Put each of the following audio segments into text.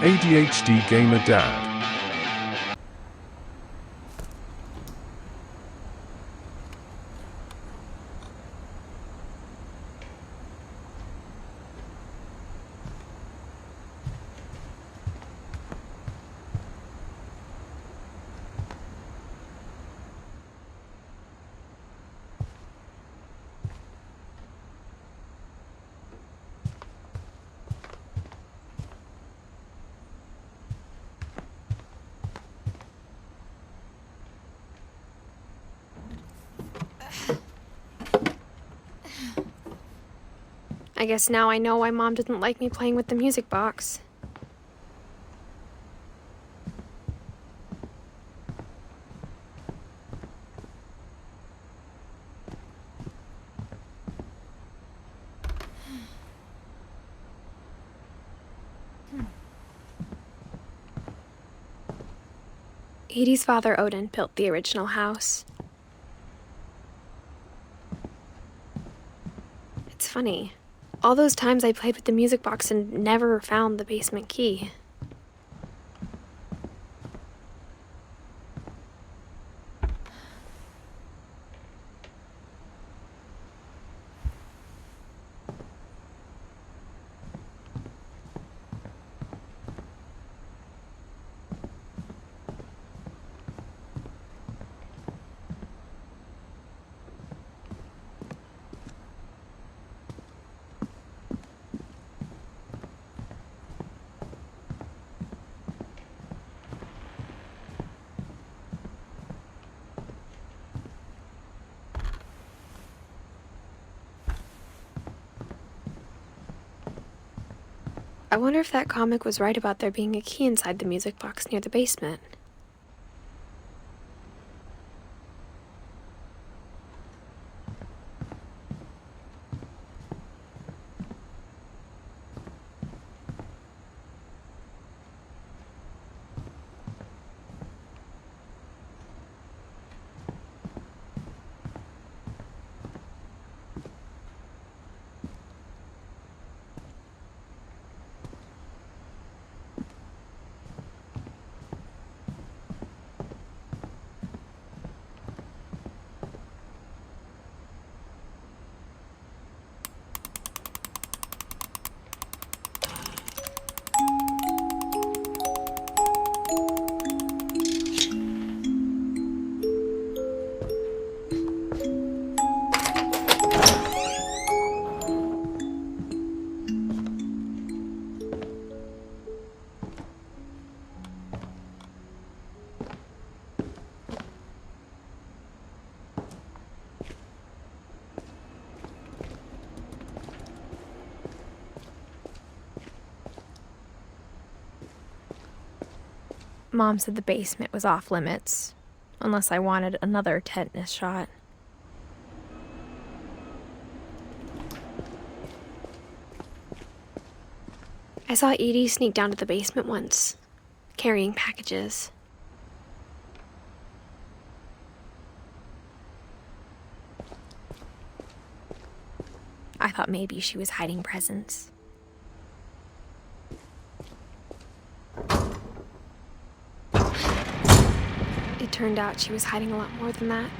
ADHD Gamer Dad. I guess now I know why Mom didn't like me playing with the music box. Edie's father, Odin, built the original house. It's funny. All those times I played with the music box and never found the basement key. I wonder if that comic was right about there being a key inside the music box near the basement. Mom said the basement was off limits, unless I wanted another tetanus shot. I saw Edie sneak down to the basement once, carrying packages. I thought maybe she was hiding presents. It turned out she was hiding a lot more than that.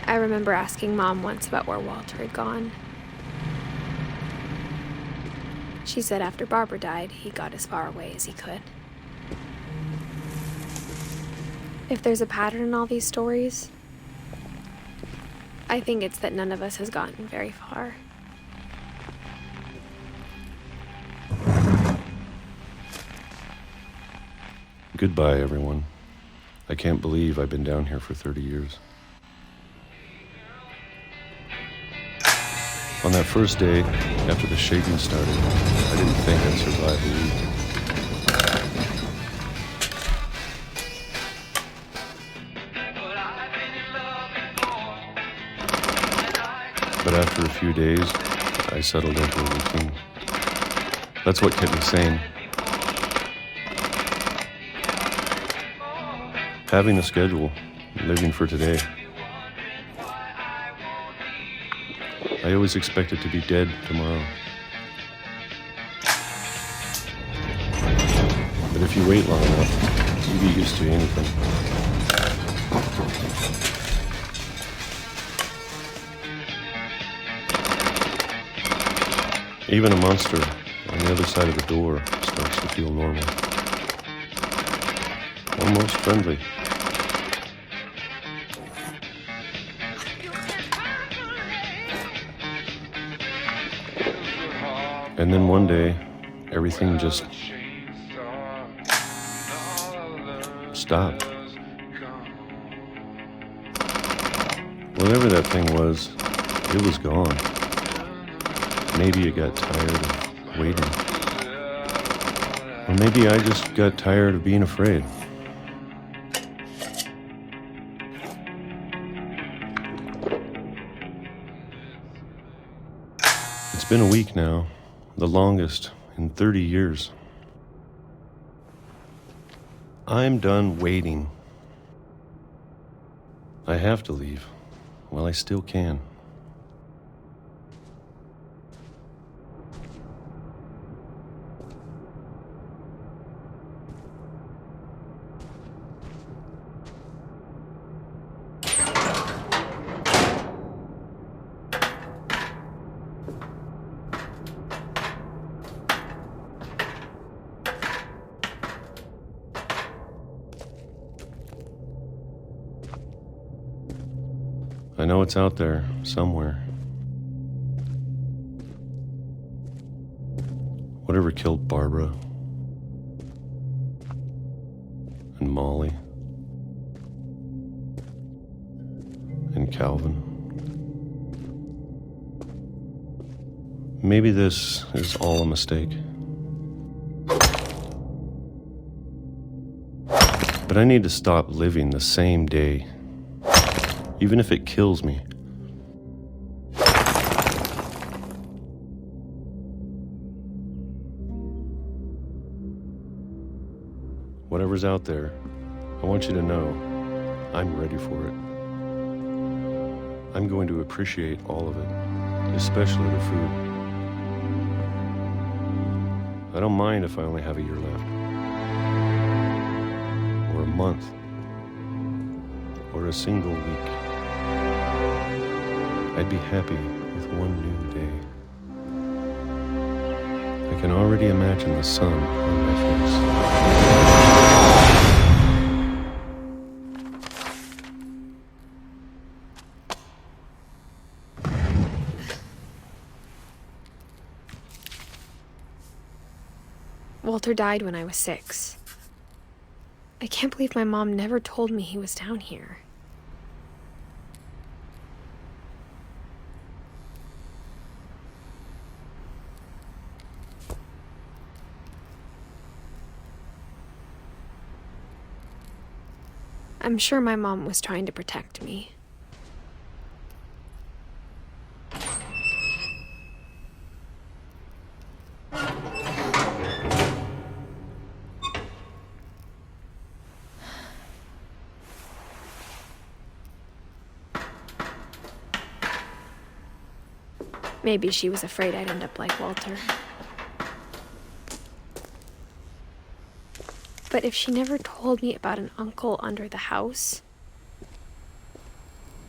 I remember asking Mom once about where Walter had gone. She said after Barbara died, he got as far away as he could. If there's a pattern in all these stories, I think it's that none of us has gotten very far. Goodbye, everyone. I can't believe I've been down here for 30 years. On that first day, after the shaking started, I didn't think I'd survive a week. But after a few days, I settled into a routine. That's what kept me sane. Having a schedule, living for today. I always expected to be dead tomorrow. But if you wait long enough, you get used to anything. Even a monster on the other side of the door starts to feel normal. Almost friendly. And then one day, everything just stopped. Whatever that thing was, it was gone. Maybe it got tired of waiting. Or maybe I just got tired of being afraid. It's been a week now, the longest in 30 years. I'm done waiting. I have to leave while I still can. I know it's out there, somewhere. Whatever killed Barbara and Molly and Calvin. Maybe this is all a mistake. But I need to stop living the same day. Even if it kills me. Whatever's out there, I want you to know I'm ready for it. I'm going to appreciate all of it, especially the food. I don't mind if I only have a year left, or a month, or a single week. I'd be happy with one new day. I can already imagine the sun on my face. Walter died when I was 6. I can't believe my mom never told me he was down here. I'm sure my mom was trying to protect me. Maybe she was afraid I'd end up like Walter. But if she never told me about an uncle under the house,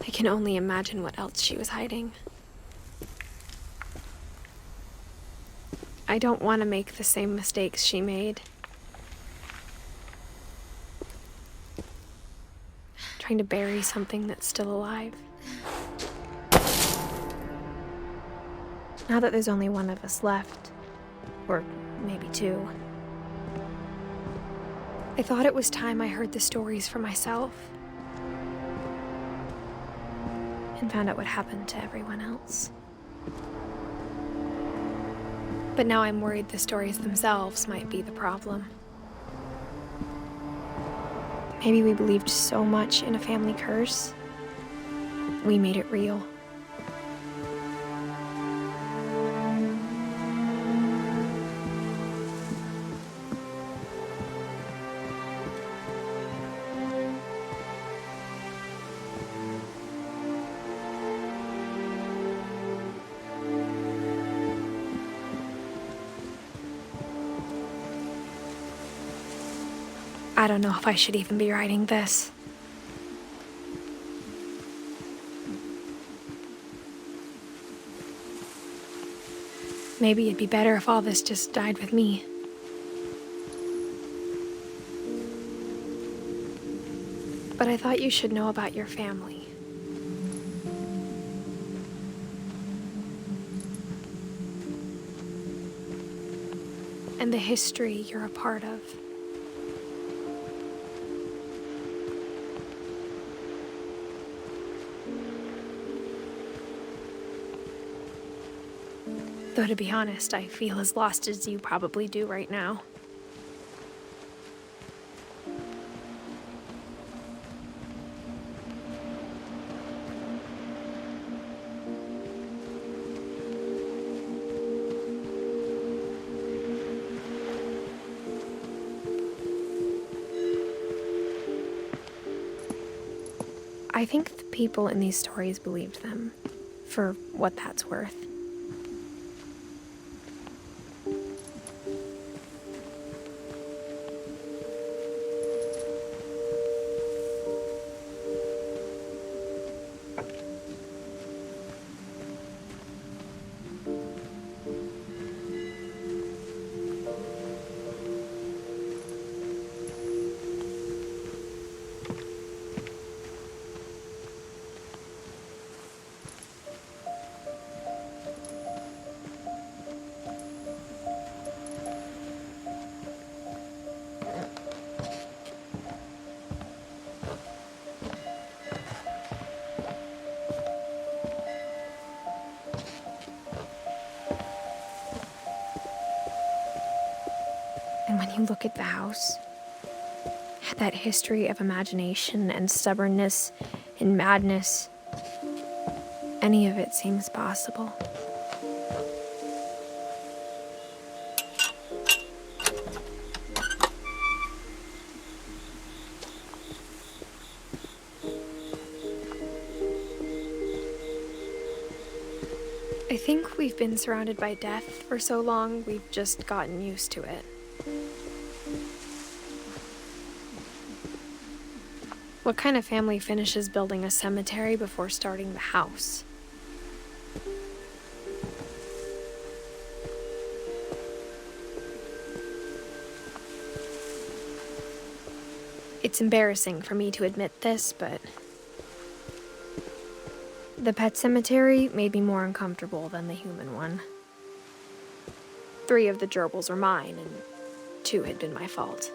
I can only imagine what else she was hiding. I don't want to make the same mistakes she made. Trying to bury something that's still alive. Now that there's only one of us left, or maybe 2, I thought it was time I heard the stories for myself and found out what happened to everyone else. But now I'm worried the stories themselves might be the problem. Maybe we believed so much in a family curse, we made it real. I don't know if I should even be writing this. Maybe it'd be better if all this just died with me. But I thought you should know about your family. And the history you're a part of. Though to be honest, I feel as lost as you probably do right now. I think the people in these stories believed them, for what that's worth. And when you look at the house, that history of imagination and stubbornness and madness, any of it seems possible. I think we've been surrounded by death for so long, we've just gotten used to it. What kind of family finishes building a cemetery before starting the house? It's embarrassing for me to admit this, but the pet cemetery made me more uncomfortable than the human one. 3 of the gerbils were mine, and 2 had been my fault.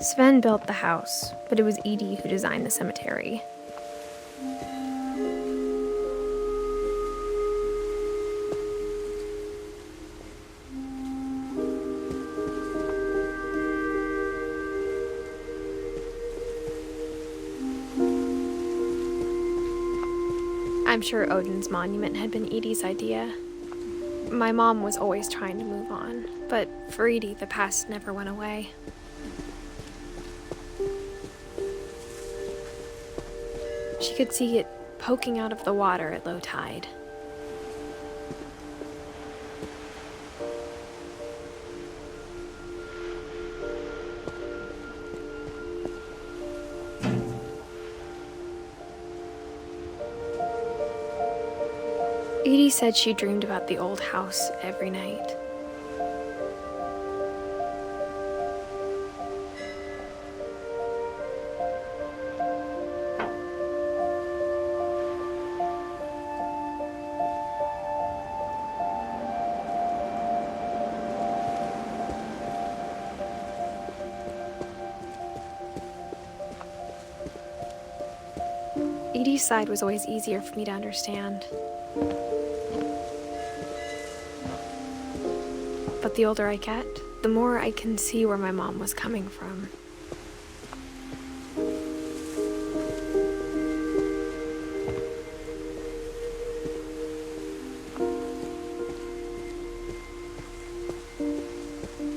Sven built the house, but it was Edith who designed the cemetery. I'm sure Odin's monument had been Edith's idea. My mom was always trying to move on, but for Edith, the past never went away. She could see it poking out of the water at low tide. Edith said she dreamed about the old house every night. Edith's side was always easier for me to understand. But the older I get, the more I can see where my mom was coming from.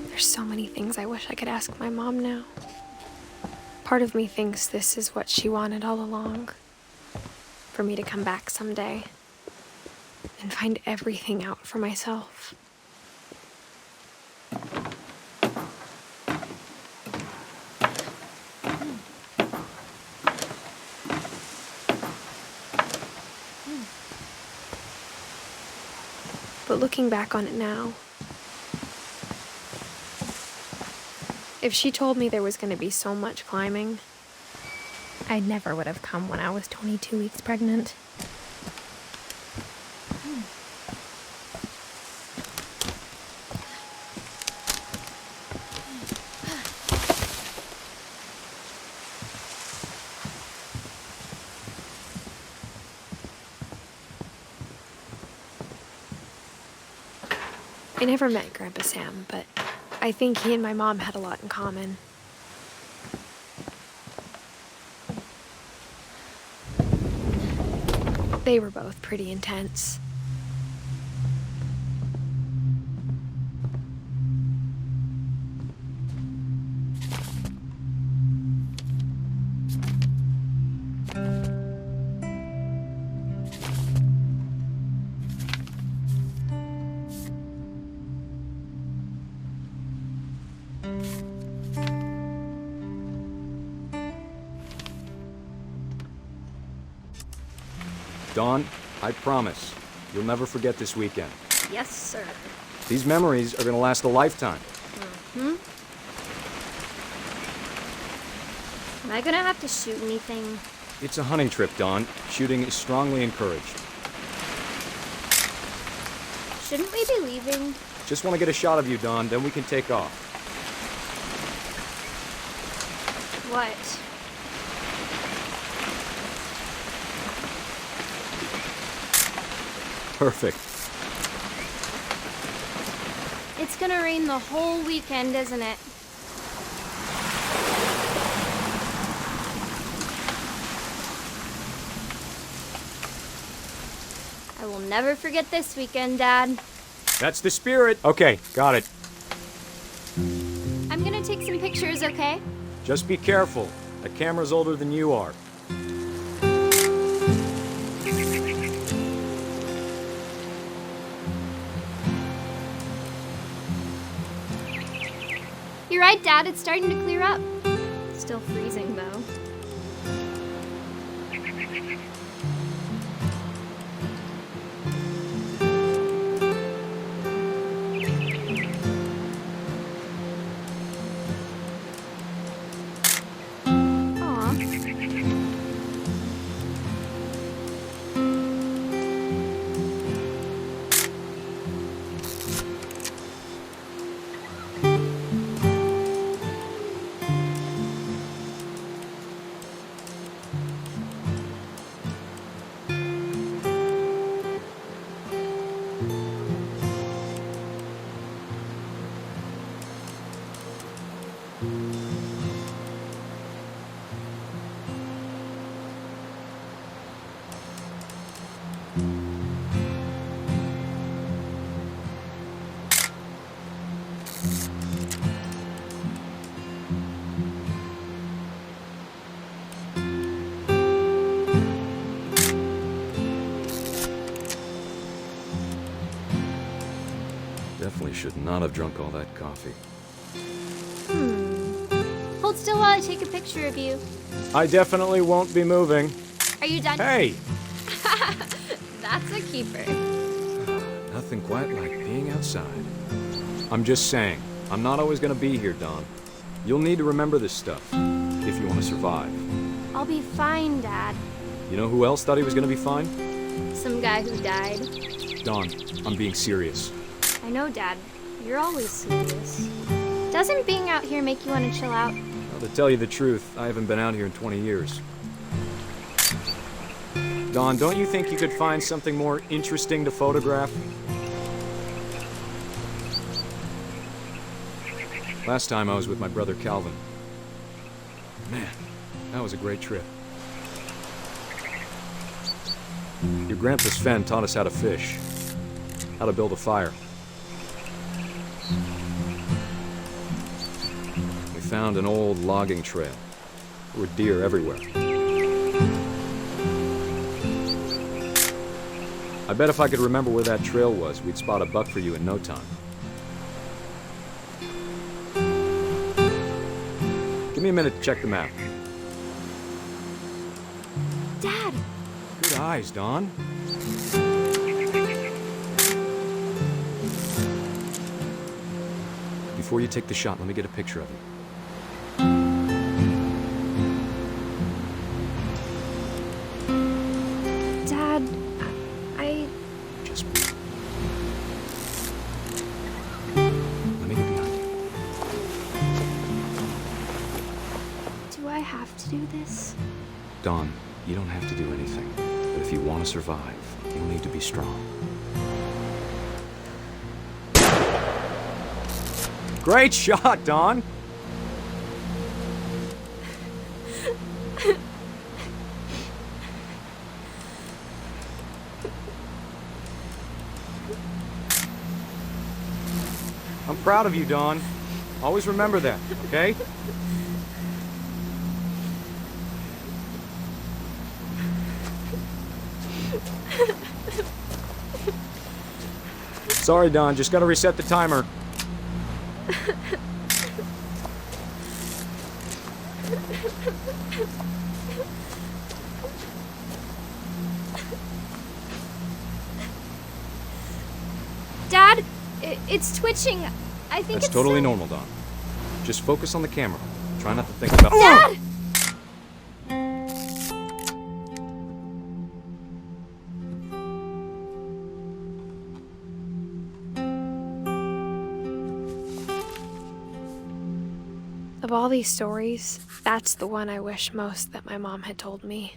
There's so many things I wish I could ask my mom now. Part of me thinks this is what she wanted all along. For me to come back someday and find everything out for myself. But looking back on it now, if she told me there was going to be so much climbing, I never would have come when I was 22 weeks pregnant. I never met Grandpa Sam, but I think he and my mom had a lot in common. They were both pretty intense. Dawn, I promise, you'll never forget this weekend. Yes, sir. These memories are gonna last a lifetime. Am I gonna have to shoot anything? It's a hunting trip, Dawn. Shooting is strongly encouraged. Shouldn't we be leaving? Just want to get a shot of you, Dawn, then we can take off. What? Perfect. It's gonna rain the whole weekend, isn't it? I will never forget this weekend, Dad. That's the spirit. Okay, got it. I'm gonna take some pictures, okay? Just be careful. That camera's older than you are. You're right, Dad. It's starting to clear up. Still freezing, though. Aw. Definitely should not have drunk all that coffee. Hold still while I take a picture of you. I definitely won't be moving. Are you done? Hey! That's a keeper. Nothing quite like being outside. I'm just saying, I'm not always gonna be here, Dawn. You'll need to remember this stuff, if you want to survive. I'll be fine, Dad. You know who else thought he was gonna be fine? Some guy who died. Dawn, I'm being serious. I know, Dad. You're always serious. Doesn't being out here make you want to chill out? Well, to tell you the truth, I haven't been out here in 20 years. Dawn, don't you think you could find something more interesting to photograph? Last time I was with my brother Calvin. Man, that was a great trip. Your grandpa Sven taught us how to fish, how to build a fire. We found an old logging trail. There were deer everywhere. I bet if I could remember where that trail was, we'd spot a buck for you in no time. Give me a minute to check the map. Dad! Good eyes, Dawn. Before you take the shot, let me get a picture of you. Dad, Just let me get behind you. Do I have to do this? Dawn, you don't have to do anything. But if you want to survive, you'll need to be strong. Great shot, Dawn! I'm proud of you, Dawn. Always remember that, okay? Sorry, Dawn. Just gotta reset the timer. Dad, it's twitching. I think That's it's totally still... normal, Dawn. Just focus on the camera. Try not to think about... Dad! of all these stories, that's the one I wish most that my mom had told me.